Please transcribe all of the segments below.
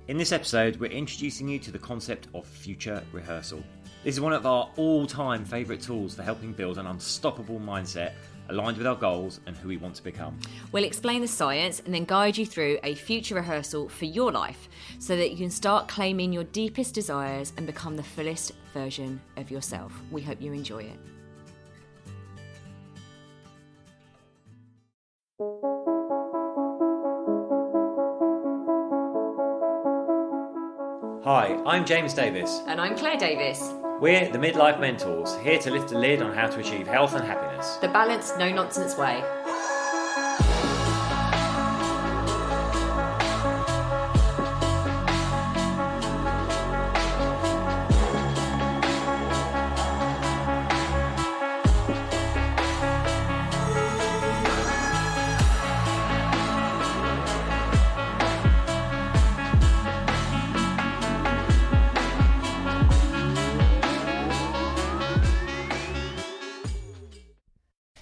In this episode, we're introducing you to the concept of future rehearsal. This is one of our all-time favourite tools for helping build an unstoppable mindset aligned with our goals and who we want to become. We'll explain the science and then guide you through a future rehearsal for your life so that you can start claiming your deepest desires and become the fullest version of yourself. We hope you enjoy it. Hi, I'm James Davis. And I'm Claire Davis. We're the Midlife Mentors, here to lift the lid on how to achieve health and happiness. The balanced, no-nonsense way.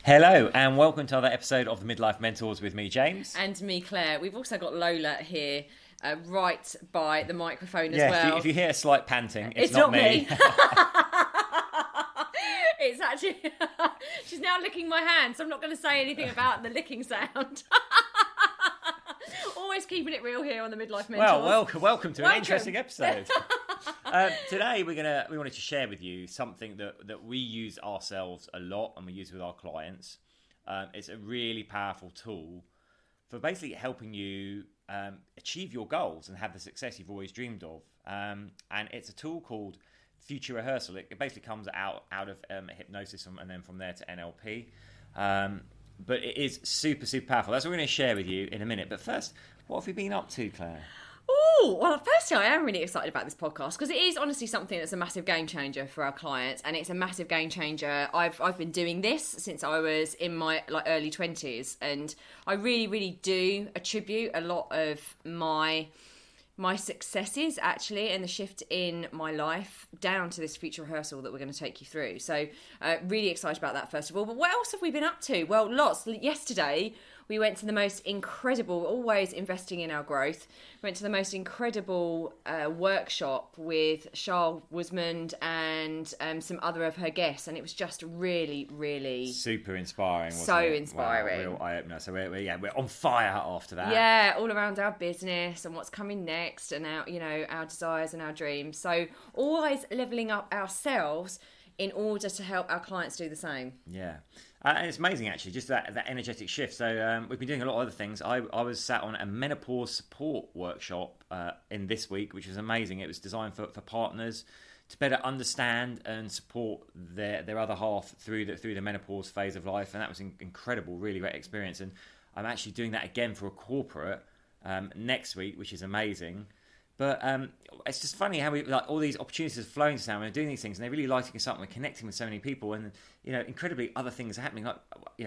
Hello and welcome to another episode of the Midlife Mentors with me, James. And me, Claire. We've also got Lola here right by the microphone as well. Yeah, if you hear a slight panting, it's not me. It's actually... She's now licking my hand, so I'm not going to say anything about the licking sound. Always keeping it real here on the Midlife Mentors. Well, welcome to an interesting episode. Today we wanted to share with you something that we use ourselves a lot and we use with our clients. It's a really powerful tool for basically helping you achieve your goals and have the success you've always dreamed of. And it's a tool called future rehearsal. It basically comes out of hypnosis and then from there to NLP. But it is super, super powerful. That's what we're going to share with you in a minute. But first, what have you been up to, Claire? Oh, well, firstly, I am really excited about this podcast because it is honestly something that's a massive game changer for our clients, and it's a massive game changer. I've been doing this since I was in my early 20s, and I really, really do attribute a lot of my successes actually and the shift in my life down to this future rehearsal that we're going to take you through. So really excited about that first of all. But what else have we been up to? Well, lots. Yesterday we went to the most incredible, always investing in our growth. We went to the most incredible workshop with Charles Wismond and some other of her guests, and it was just really, really super inspiring. So inspiring. Wow, real eye opener. So we're on fire after that. Yeah, all around our business and what's coming next, and our desires and our dreams. So always leveling up ourselves in order to help our clients do the same. Yeah. And it's amazing, actually, just that energetic shift. So we've been doing a lot of other things. I was sat on a menopause support workshop in this week, which was amazing. It was designed for partners to better understand and support their other half through the menopause phase of life. And that was incredible, really great experience. And I'm actually doing that again for a corporate next week, which is amazing. But it's just funny how we all ththese opportunities are flowing to us now. We're doing these things, and they're really lighting us up. And we're connecting with so many people, and incredibly other things are happening.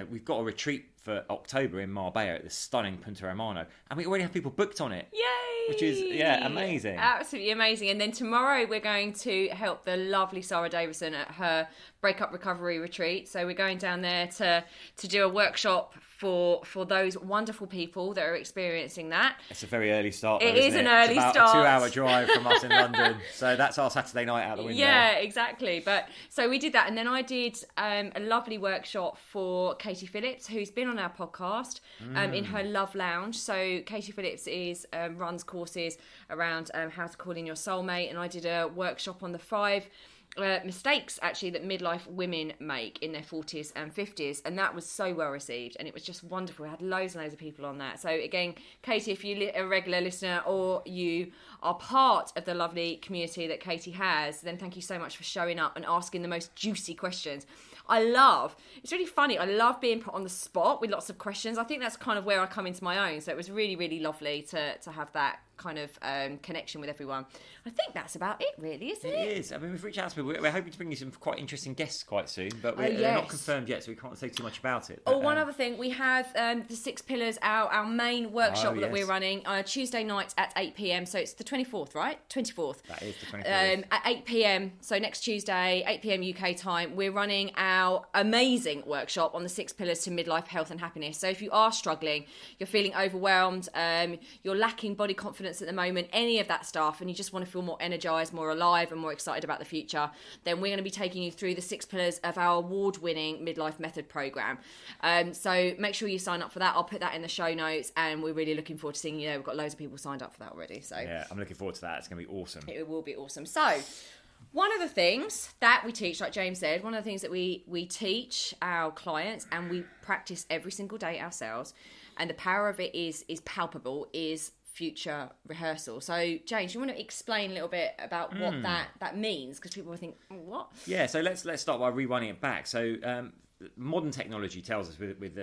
We've got a retreat for October in Marbella at this stunning Punta Romano, and we already have people booked on it. Yay! Which is amazing, absolutely amazing. And then tomorrow we're going to help the lovely Sarah Davison at her breakup recovery retreat. So we're going down there to do a workshop for those wonderful people that are experiencing that. It's a very early start. It is an early start. It's about a 2-hour drive from us in London. So that's our Saturday night out the window. Yeah, exactly. But so we did that, and then I did a lovely workshop for Katie Phillips, who's been on our podcast in her Love Lounge. So Katie Phillips runs courses around how to call in your soulmate, and I did a workshop on the 5 mistakes actually that midlife women make in their 40s and 50s, and that was so well received, and it was just wonderful. We had loads and loads of people on that. So again, Katie, if you're a regular listener or you are part of the lovely community that Katie has, then thank you so much for showing up and asking the most juicy questions. It's really funny, I love being put on the spot with lots of questions. I think that's kind of where I come into my own, so it was really, really lovely to have that kind of connection with everyone. I think that's about it, really, isn't it? It is. I mean, we've reached out to people. We're hoping to bring you some quite interesting guests quite soon, but they're not confirmed yet, so we can't say too much about it. But, one other thing, we have the 6 Pillars, our main workshop that we're running Tuesday night at 8 p.m. So it's the 24th, right? 24th. That is the 24th. At 8 p.m. So next Tuesday, 8 p.m. UK time, we're running our amazing workshop on the 6 Pillars to Midlife Health and Happiness. So if you are struggling, you're feeling overwhelmed, you're lacking body confidence confidence at the moment, any of that stuff, and you just want to feel more energized, more alive, and more excited about the future, then we're going to be taking you through the 6 pillars of our award-winning Midlife Method program. So make sure you sign up for that. I'll put that in the show notes, and we're really looking forward to seeing you. We've got loads of people signed up for that already. So yeah, I'm looking forward to that. It's going to be awesome. It will be awesome. So one of the things that we teach, like James said, one of the things that we teach our clients and we practice every single day ourselves, and the power of it is palpable, is future rehearsal. So James, you want to explain a little bit about what that means? Because people will think, what? Yeah, so let's start by rewinding it back. So modern technology tells us with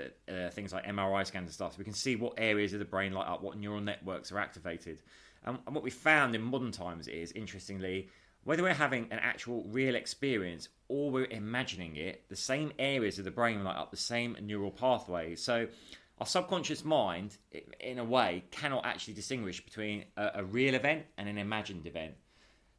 things like MRI scans and stuff, so we can see what areas of the brain light up, what neural networks are activated. And what we found in modern times is, interestingly, whether we're having an actual real experience or we're imagining it, the same areas of the brain light up, the same neural pathways. So our subconscious mind, in a way, cannot actually distinguish between a real event and an imagined event.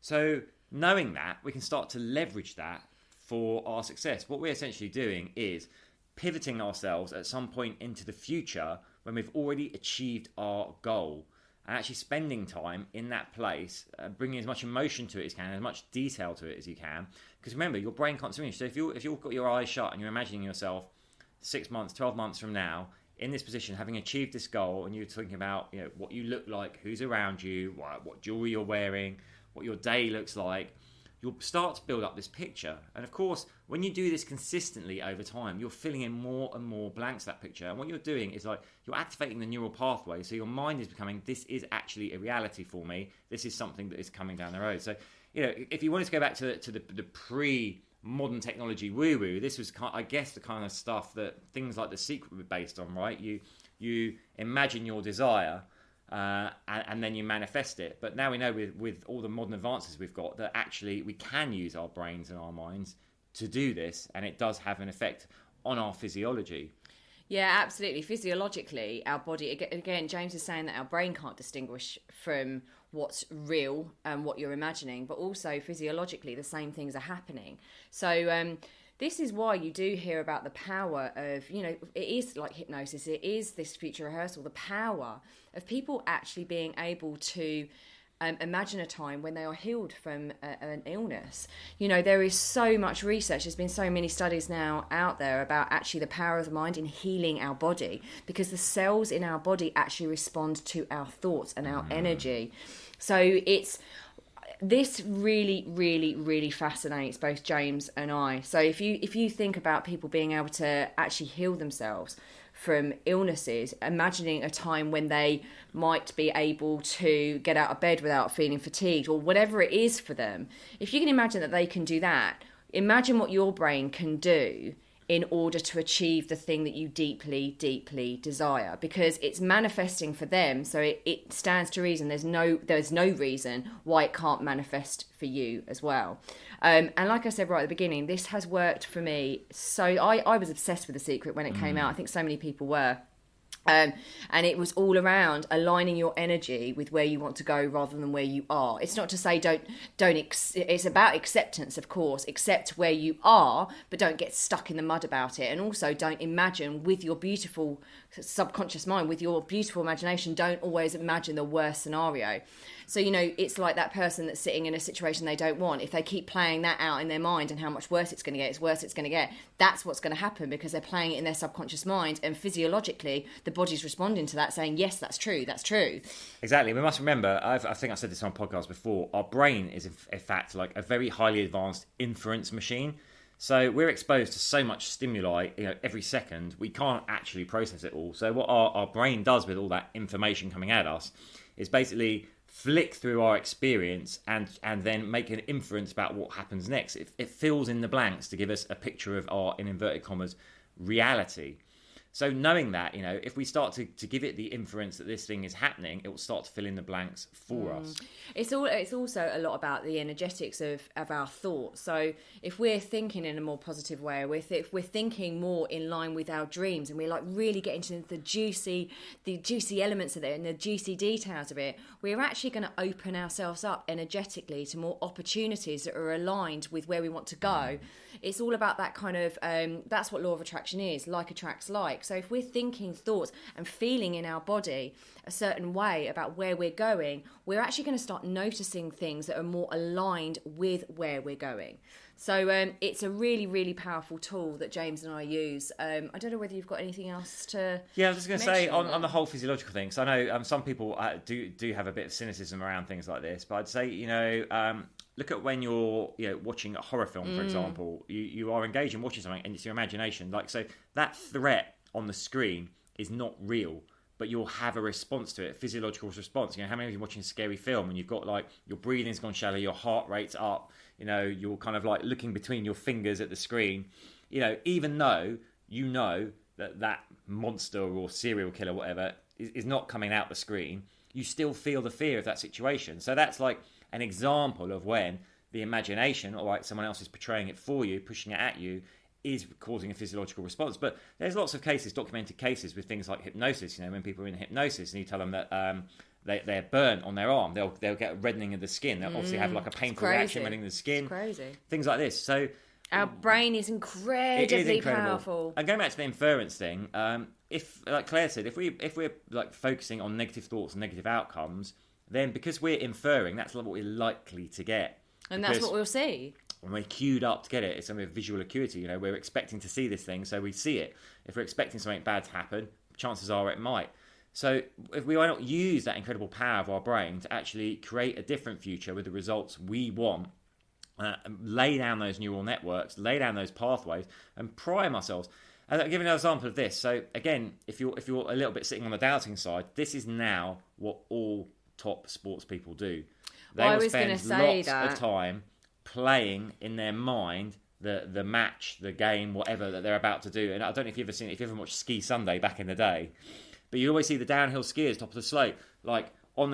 So knowing that, we can start to leverage that for our success. What we're essentially doing is pivoting ourselves at some point into the future when we've already achieved our goal, and actually spending time in that place, bringing as much emotion to it as you can, as much detail to it as you can. Because remember, your brain can't diminish. So if you've got your eyes shut and you're imagining yourself 6 months, 12 months from now in this position, having achieved this goal, and you're thinking about what you look like, who's around you, what jewelry you're wearing, what your day looks like, you'll start to build up this picture. And of course, when you do this consistently over time, you're filling in more and more blanks to that picture. And what you're doing is you're activating the neural pathway. So your mind is becoming, this is actually a reality for me. This is something that is coming down the road. So, if you wanted to go back to the pre-modern technology woo-woo, this was, I guess, the kind of stuff that things like The Secret were based on, right? You imagine your desire, and then you manifest it. But now we know with all the modern advances we've got that actually we can use our brains and our minds to do this, and it does have an effect on our physiology. Yeah, absolutely. Physiologically, our body, again, James is saying that our brain can't distinguish from what's real and what you're imagining, but also physiologically the same things are happening. So this is why you do hear about the power of, it is like hypnosis, it is this future rehearsal, the power of people actually being able to imagine a time when they are healed from an illness. There is so much research, there's been so many studies now out there about actually the power of the mind in healing our body, because the cells in our body actually respond to our thoughts and our energy. So this really, really, really fascinates both James and I. So if you think about people being able to actually heal themselves from illnesses, imagining a time when they might be able to get out of bed without feeling fatigued or whatever it is for them, if you can imagine that they can do that, imagine what your brain can do in order to achieve the thing that you deeply, deeply desire, because it's manifesting for them. So it stands to reason. There's no reason why it can't manifest for you as well. And like I said right at the beginning, this has worked for me. So I was obsessed with The Secret when it came out. I think so many people were. And it was all around aligning your energy with where you want to go rather than where you are. It's not to say it's about acceptance, of course. Accept where you are, but don't get stuck in the mud about it. And also don't imagine with your beautiful subconscious mind, with your beautiful imagination, don't always imagine the worst scenario. So, it's like that person that's sitting in a situation they don't want. If they keep playing that out in their mind and how much worse it's going to get, that's what's going to happen, because they're playing it in their subconscious mind, and physiologically the body's responding to that, saying, yes, that's true. Exactly. We must remember, I think I said this on podcasts before, our brain is in fact like a very highly advanced inference machine. So we're exposed to so much stimuli every second, we can't actually process it all. So what our brain does with all that information coming at us is basically flick through our experience and then make an inference about what happens next. It fills in the blanks to give us a picture of our, in inverted commas, reality. So knowing that, if we start to give it the inference that this thing is happening, it will start to fill in the blanks for us. It's also a lot about the energetics of our thoughts. So if we're thinking in a more positive way, if we're thinking more in line with our dreams, and we're like really getting into the juicy elements of it and the juicy details of it, we're actually going to open ourselves up energetically to more opportunities that are aligned with where we want to go. It's all about that kind of, that's what law of attraction is, like attracts like. So if we're thinking thoughts and feeling in our body a certain way about where we're going, we're actually going to start noticing things that are more aligned with where we're going. So it's a really, really powerful tool that James and I use. I don't know whether you've got anything else to Yeah, I was just going to say on the whole physiological thing. So I know some people do have a bit of cynicism around things like this, but I'd say look at when you're watching a horror film, for example. You are engaged in watching something, and it's your imagination. Like, so that threat on the screen is not real, but you'll have a response to it, a physiological response. How many of you are watching a scary film and you've got like your breathing's gone shallow, your heart rate's up, you're kind of like looking between your fingers at the screen, even though that monster or serial killer, whatever, is not coming out the screen, you still feel the fear of that situation. So that's like an example of when the imagination, or like someone else is portraying it for you, pushing it at you, is causing a physiological response. But there's lots of cases, documented cases with things like hypnosis. When people are in hypnosis and you tell them that they're burnt on their arm, they'll get a reddening of the skin. They'll obviously have like a painful reaction reddening the skin. It's crazy. Things like this. So our brain is incredibly powerful. And going back to the inference thing, if, like Claire said, if we're like focusing on negative thoughts and negative outcomes, then because we're inferring, that's what we're likely to get. And that's what we'll see. When we're queued up to get it, it's something of visual acuity. We're expecting to see this thing, so we see it. If we're expecting something bad to happen, chances are it might. So if we why not use that incredible power of our brain to actually create a different future with the results we want, lay down those neural networks, lay down those pathways, and prime ourselves. And I'll give you another example of this. So again, if you're a little bit sitting on the doubting side, this is now what all top sports people do. They will spend lots of time playing in their mind the match, the game, whatever that they're about to do. And I don't know if you've ever watched Ski Sunday back in the day, but you always see the downhill skiers top of the slope, like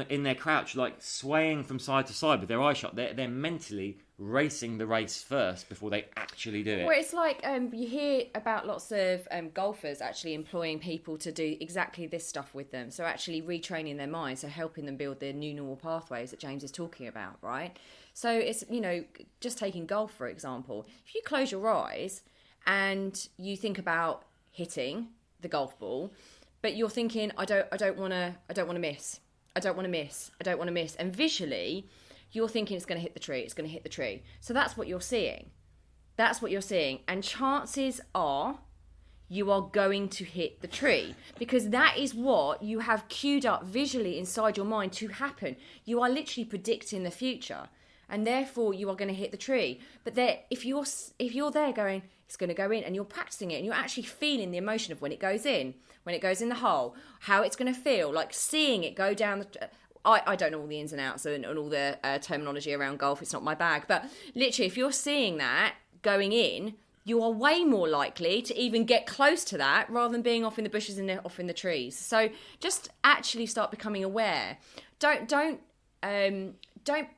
in their crouch, like swaying from side to side with their eye shut. They're mentally racing the race first before they actually do it. Well, it's like you hear about lots of golfers actually employing people to do exactly this stuff with them. So actually retraining their minds, so helping them build their new neural pathways that James is talking about, right? So it's, just taking golf, for example. If you close your eyes and you think about hitting the golf ball, but you're thinking, I don't want to miss. I don't want to miss. And visually, you're thinking it's going to hit the tree. So that's what you're seeing. And chances are you are going to hit the tree, because that is what you have queued up visually inside your mind to happen. You are literally predicting the future, and therefore you are going to hit the tree. But if you're there going, it's going to go in, and you're practicing it, and you're actually feeling the emotion of when it goes in the hole, how it's going to feel, like seeing it go down the... I don't know all the ins and outs and all the terminology around golf. It's not my bag. But literally, if you're seeing that going in, you are way more likely to even get close to that rather than being off in the bushes and off in the trees. So just actually start becoming aware. Don't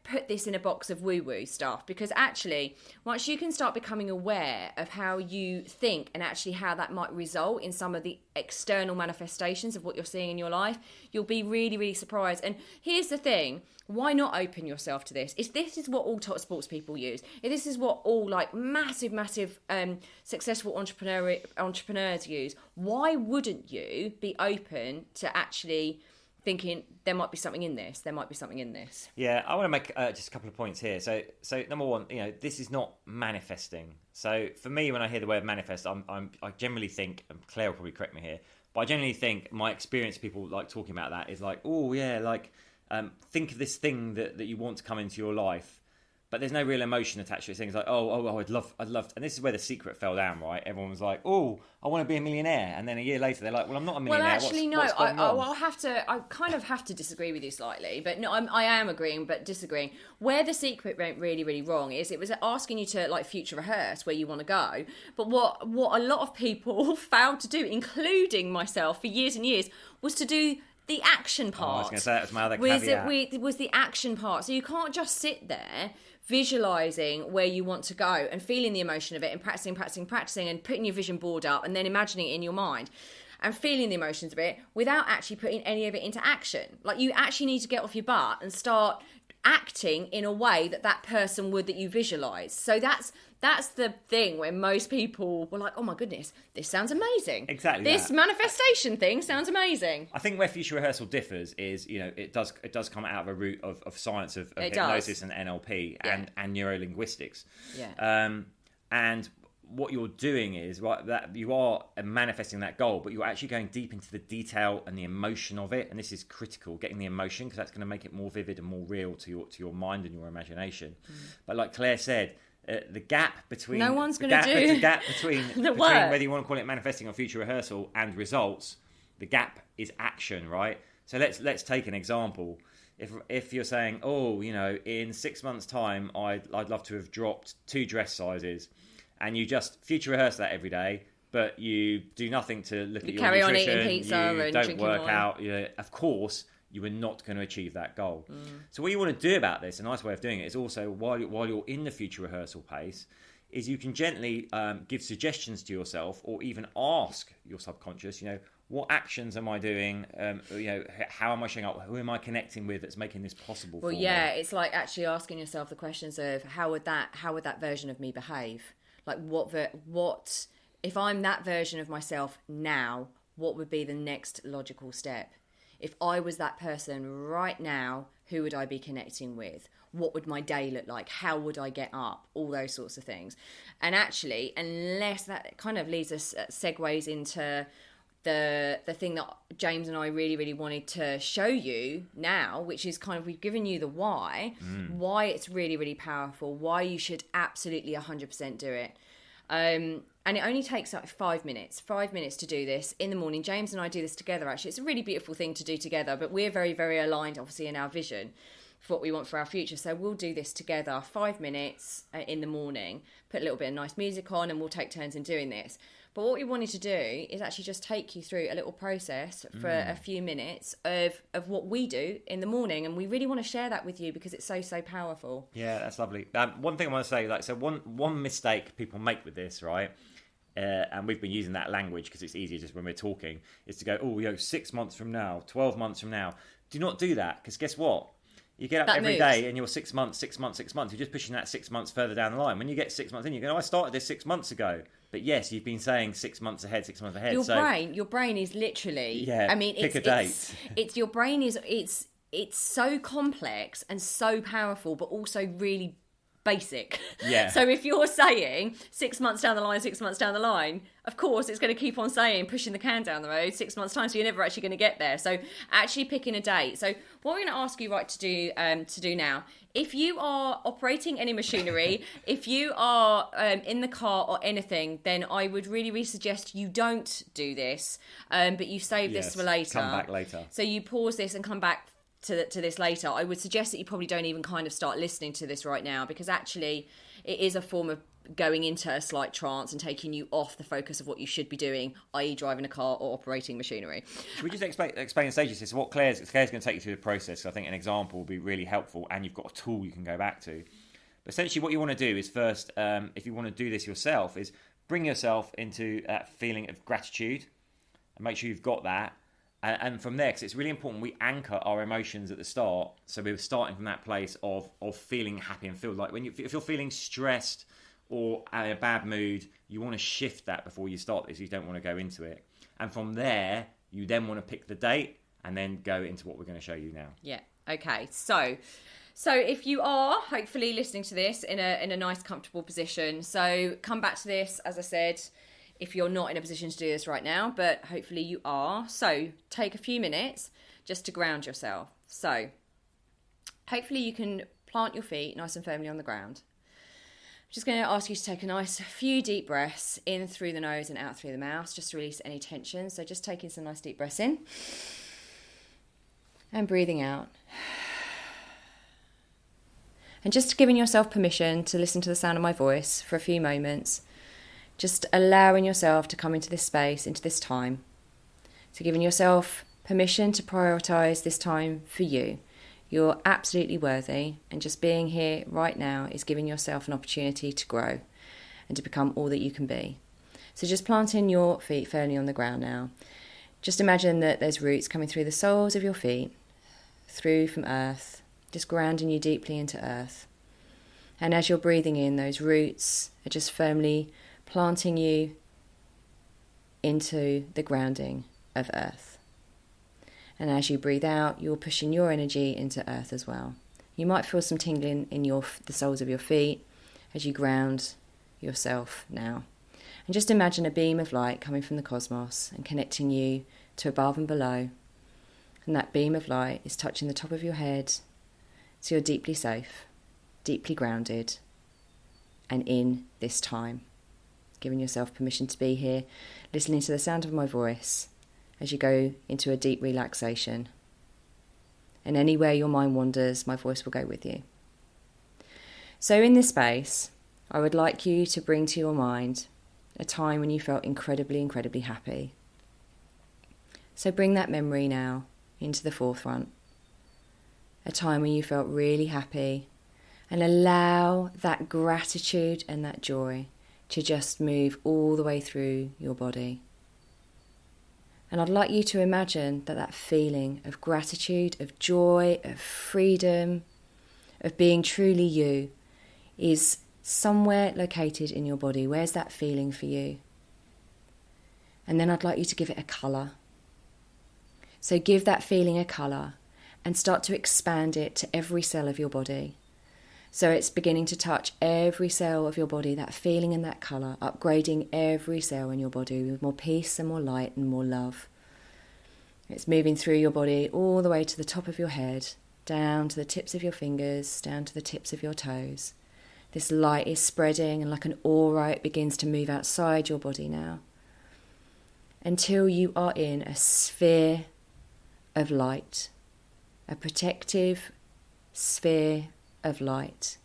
put this in a box of woo-woo stuff, because actually, once you can start becoming aware of how you think and actually how that might result in some of the external manifestations of what you're seeing in your life, you'll be really, really surprised. And here's the thing, why not open yourself to this? This is what all top sports people use. This is what all like massive successful entrepreneurs use. Why wouldn't you be open to actually thinking there might be something in this? Yeah, I want to make just a couple of points here. So number one, this is not manifesting. So for me, when I hear the word manifest, I generally think, and Claire will probably correct me here, but I generally think my experience of people like talking about that is like, oh yeah, like think of this thing that you want to come into your life, but there's no real emotion attached to it. Things like, oh, I'd love, and this is where The Secret fell down, right? Everyone was like, oh, I want to be a millionaire, and then a year later they're like, well, I'm not a millionaire. Well, actually, no, I kind of have to disagree with you slightly, but no, I am agreeing, but disagreeing. Where The Secret went really, really wrong is it was asking you to like future rehearse where you want to go, but what a lot of people failed to do, including myself for years and years, was to do the action part. I was going to say that was my other caveat. Was the action part. So you can't just sit there visualizing where you want to go and feeling the emotion of it and practicing and putting your vision board up and then imagining it in your mind and feeling the emotions of it without actually putting any of it into action. Like, you actually need to get off your butt and start acting in a way that person would that you visualize. So that's that's the thing where most people were like, oh my goodness, this sounds amazing. Exactly. This manifestation thing sounds amazing. I think where future rehearsal differs is, it does come out of a root of science of hypnosis and NLP and neurolinguistics. Yeah. And what you're doing is, right, that you are manifesting that goal, but you're actually going deep into the detail and the emotion of it. And this is critical, getting the emotion, because that's going to make it more vivid and more real to your mind and your imagination. But like Claire said, the gap between no one's going to do the gap between, the between work. whether you want to call it manifesting or future rehearsal and results, the gap is action, right? So let's take an example. If you're saying, in 6 months' time, I'd love to have dropped 2 dress sizes, and you just future rehearse that every day, but you do nothing to look at your carry nutrition, on eating pizza you and don't drinking work wine. out, of course you are not going to achieve that goal. So what you want to do about this, a nice way of doing it, is also while you're in the future rehearsal pace, is you can gently give suggestions to yourself, or even ask your subconscious, what actions am I doing? How am I showing up? Who am I connecting with that's making this possible for me? It's like actually asking yourself the questions of how would that version of me behave? Like what if I'm that version of myself now, what would be the next logical step? If I was that person right now, who would I be connecting with? What would my day look like? How would I get up? All those sorts of things. And actually, unless that kind of leads us, segues into the thing that James and I really, really wanted to show you now, which is kind of, we've given you the why it's really, really powerful, why you should absolutely 100% do it. And it only takes like 5 minutes to do this in the morning. James and I do this together, actually. It's a really beautiful thing to do together, but we're very, very aligned, obviously, in our vision for what we want for our future. So we'll do this together, 5 minutes in the morning, put a little bit of nice music on, and we'll take turns in doing this. But what we wanted to do is actually just take you through a little process for a few minutes of what we do in the morning. And we really want to share that with you because it's so, so powerful. Yeah, that's lovely. One thing I want to say, one mistake people make with this, right? And we've been using that language because it's easier just when we're talking, is to go, 6 months from now, 12 months from now. Do not do that, because guess what? You get up every day and you're 6 months. You're just pushing that 6 months further down the line. When you get 6 months in, you go, I started this 6 months ago. But yes, you've been saying 6 months ahead. Your brain is literally... Yeah, pick a date. It's your brain is... It's so complex and so powerful, but also really basic. Yeah. So if you're saying 6 months down the line, of course it's going to keep on saying, pushing the can down the road 6 months time, so you're never actually going to get there. So actually picking a date. So what we're going to ask you to do now, if you are operating any machinery, if you are in the car or anything, then I would really, really suggest you don't do this, but you save this for later. Come back later. So you pause this and come back to this later. I would suggest that you probably don't even kind of start listening to this right now, because actually it is a form of going into a slight trance and taking you off the focus of what you should be doing, i.e. driving a car or operating machinery. Should we just explain the stages? So what Claire's going to take you through the process. I think an example will be really helpful, and you've got a tool you can go back to. But essentially what you want to do is first, if you want to do this yourself, is bring yourself into that feeling of gratitude and make sure you've got that. And from there, because it's really important, we anchor our emotions at the start. So we're starting from that place of feeling happy and feel like if you're feeling stressed or in a bad mood, you want to shift that before you start this. You don't want to go into it. And from there, you then want to pick the date and then go into what we're going to show you now. Yeah. Okay. So if you are hopefully listening to this in a nice, comfortable position, so come back to this, as I said, if you're not in a position to do this right now, but hopefully you are. So take a few minutes just to ground yourself. So hopefully you can plant your feet nice and firmly on the ground. I'm just going to ask you to take a nice few deep breaths in through the nose and out through the mouth, just to release any tension. So just taking some nice deep breaths in and breathing out. And just giving yourself permission to listen to the sound of my voice for a few moments. Just allowing yourself to come into this space, into this time. So giving yourself permission to prioritise this time for you. You're absolutely worthy, and just being here right now is giving yourself an opportunity to grow and to become all that you can be. So just planting your feet firmly on the ground now. Just imagine that there's roots coming through the soles of your feet, through from earth, just grounding you deeply into earth. And as you're breathing in, those roots are just firmly planting you into the grounding of earth. And as you breathe out, you're pushing your energy into earth as well. You might feel some tingling in the soles of your feet as you ground yourself now. And just imagine a beam of light coming from the cosmos and connecting you to above and below. And that beam of light is touching the top of your head, so you're deeply safe, deeply grounded, and in this time. Giving yourself permission to be here, listening to the sound of my voice as you go into a deep relaxation. And anywhere your mind wanders, my voice will go with you. So in this space, I would like you to bring to your mind a time when you felt incredibly, incredibly happy. So bring that memory now into the forefront. A time when you felt really happy, and allow that gratitude and that joy to just move all the way through your body. And I'd like you to imagine that feeling of gratitude, of joy, of freedom, of being truly you is somewhere located in your body. Where's that feeling for you? And then I'd like you to give it a colour. So give that feeling a colour and start to expand it to every cell of your body. So it's beginning to touch every cell of your body, that feeling and that colour, upgrading every cell in your body with more peace and more light and more love. It's moving through your body all the way to the top of your head, down to the tips of your fingers, down to the tips of your toes. This light is spreading, and like an aura, it begins to move outside your body now, until you are in a sphere of light, a protective sphere of light,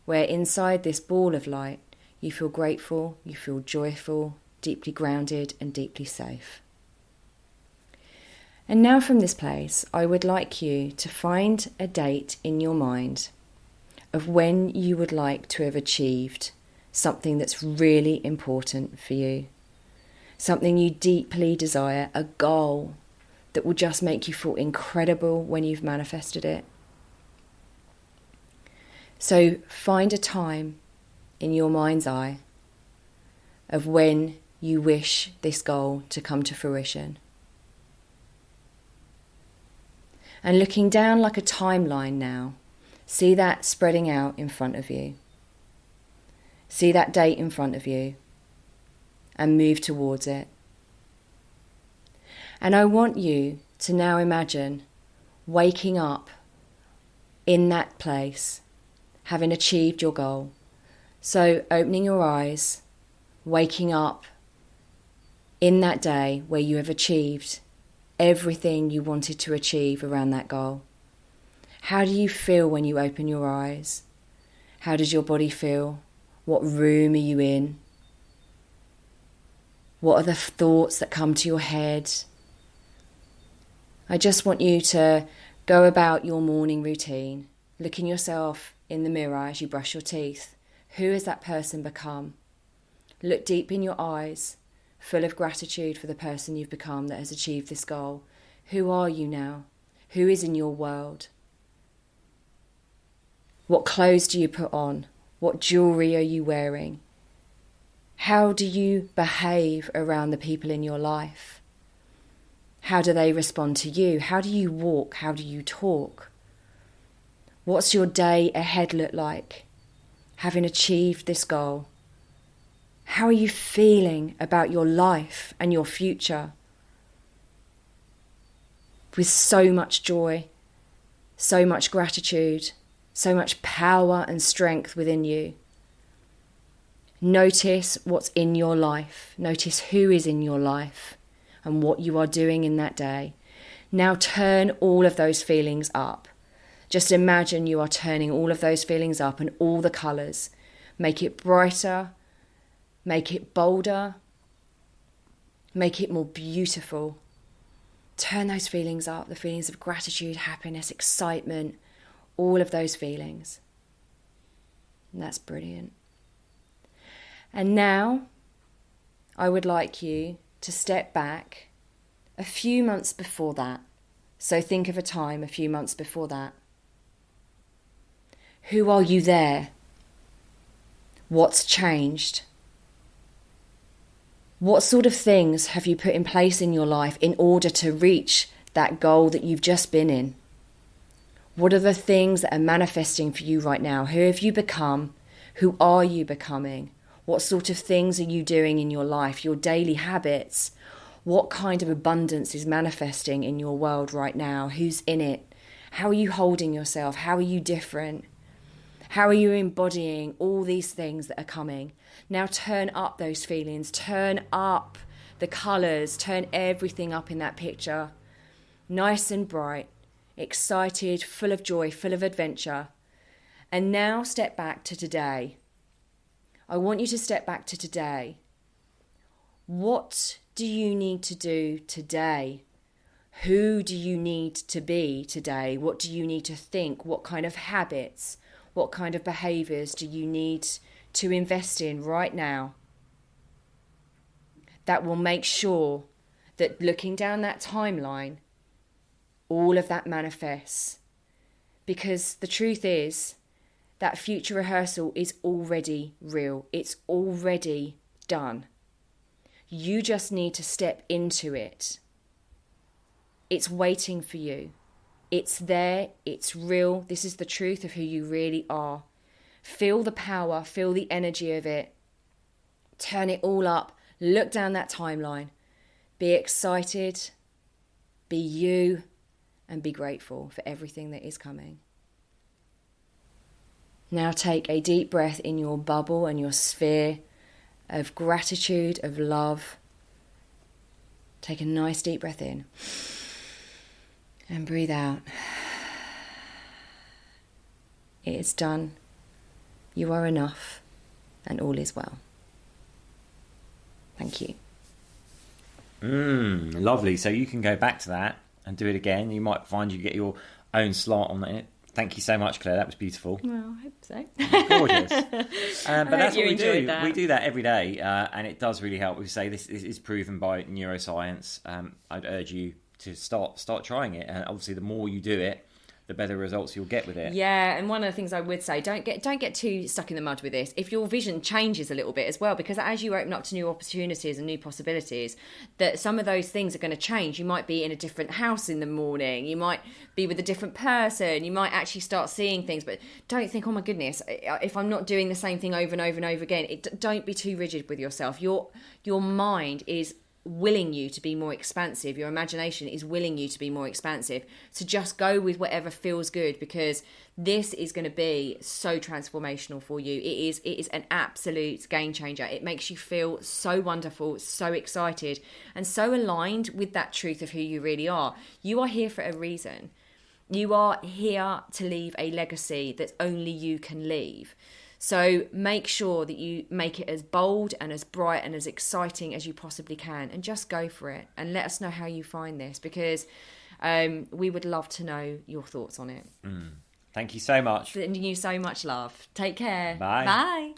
where inside this ball of light you feel grateful, you feel joyful, deeply grounded and deeply safe. And now from this place, I would like you to find a date in your mind of when you would like to have achieved something that's really important for you, something you deeply desire, a goal that will just make you feel incredible when you've manifested it. So find a time in your mind's eye of when you wish this goal to come to fruition. And looking down like a timeline now, see that spreading out in front of you. See that date in front of you and move towards it. And I want you to now imagine waking up in that place, having achieved your goal. So opening your eyes, waking up in that day where you have achieved everything you wanted to achieve around that goal. How do you feel when you open your eyes? How does your body feel? What room are you in? What are the thoughts that come to your head? I just want you to go about your morning routine, looking yourself in the mirror as you brush your teeth. Who has that person become? Look deep in your eyes, full of gratitude for the person you've become that has achieved this goal. Who are you now? Who is in your world? What clothes do you put on? What jewellery are you wearing? How do you behave around the people in your life? How do they respond to you? How do you walk? How do you talk? What's your day ahead look like, having achieved this goal? How are you feeling about your life and your future? With so much joy, so much gratitude, so much power and strength within you. Notice what's in your life. Notice who is in your life and what you are doing in that day. Now turn all of those feelings up. Just imagine you are turning all of those feelings up and all the colours. Make it brighter, make it bolder, make it more beautiful. Turn those feelings up, the feelings of gratitude, happiness, excitement, all of those feelings. And that's brilliant. And now I would like you to step back a few months before that. So think of a time a few months before that. Who are you there? What's changed? What sort of things have you put in place in your life in order to reach that goal that you've just been in? What are the things that are manifesting for you right now? Who have you become? Who are you becoming? What sort of things are you doing in your life, your daily habits? What kind of abundance is manifesting in your world right now? Who's in it? How are you holding yourself? How are you different? How are you embodying all these things that are coming? Now turn up those feelings, turn up the colours, turn everything up in that picture. Nice and bright, excited, full of joy, full of adventure. And now step back to today. I want you to step back to today. What do you need to do today? Who do you need to be today? What do you need to think? What kind of habits? What kind of behaviours do you need to invest in right now that will make sure that looking down that timeline, all of that manifests? Because the truth is that future rehearsal is already real. It's already done. You just need to step into it. It's waiting for you. It's there, it's real. This is the truth of who you really are. Feel the power, feel the energy of it. Turn it all up. Look down that timeline. Be excited, be you, and be grateful for everything that is coming. Now take a deep breath in your bubble and your sphere of gratitude, of love. Take a nice deep breath in. And breathe out. It is done. You are enough. And all is well. Thank you. Lovely. So you can go back to that and do it again. You might find you get your own slant on it. Thank you so much, Claire. That was beautiful. Well, I hope so. Gorgeous. But that's what we do. That. We do that every day, and it does really help. We say this is proven by neuroscience. I'd urge you to start trying it, and obviously the more you do it, the better results you'll get with it. Yeah, and one of the things I would say, don't get too stuck in the mud with this. If your vision changes a little bit as well, because as you open up to new opportunities and new possibilities, that some of those things are going to change. You might be in a different house in the morning, you might be with a different person, you might actually start seeing things, but don't think, oh my goodness, if I'm not doing the same thing over and over and over again, don't be too rigid with yourself. Your mind is willing you to be more expansive. Your imagination is willing you to be more expansive. So just go with whatever feels good, because this is going to be so transformational for you. It is an absolute game changer. It makes you feel so wonderful, so excited, and so aligned with that truth of who you really are. You are here for a reason. You are here to leave a legacy that only you can leave. So make sure that you make it as bold and as bright and as exciting as you possibly can, and just go for it, and let us know how you find this, because we would love to know your thoughts on it. Thank you so much. Sending you so much love. Take care. Bye. Bye.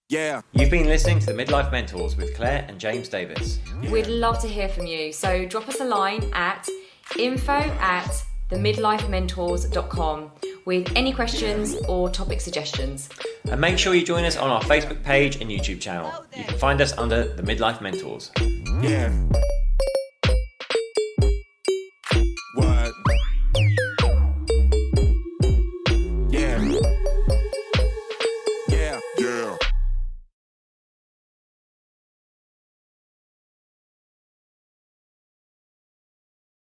Yeah. You've been listening to the Midlife Mentors with Claire and James Davis. We'd love to hear from you. So drop us a line at info@themidlifementors.com with any questions or topic suggestions. And make sure you join us on our Facebook page and YouTube channel. You can find us under the Midlife Mentors. Yeah.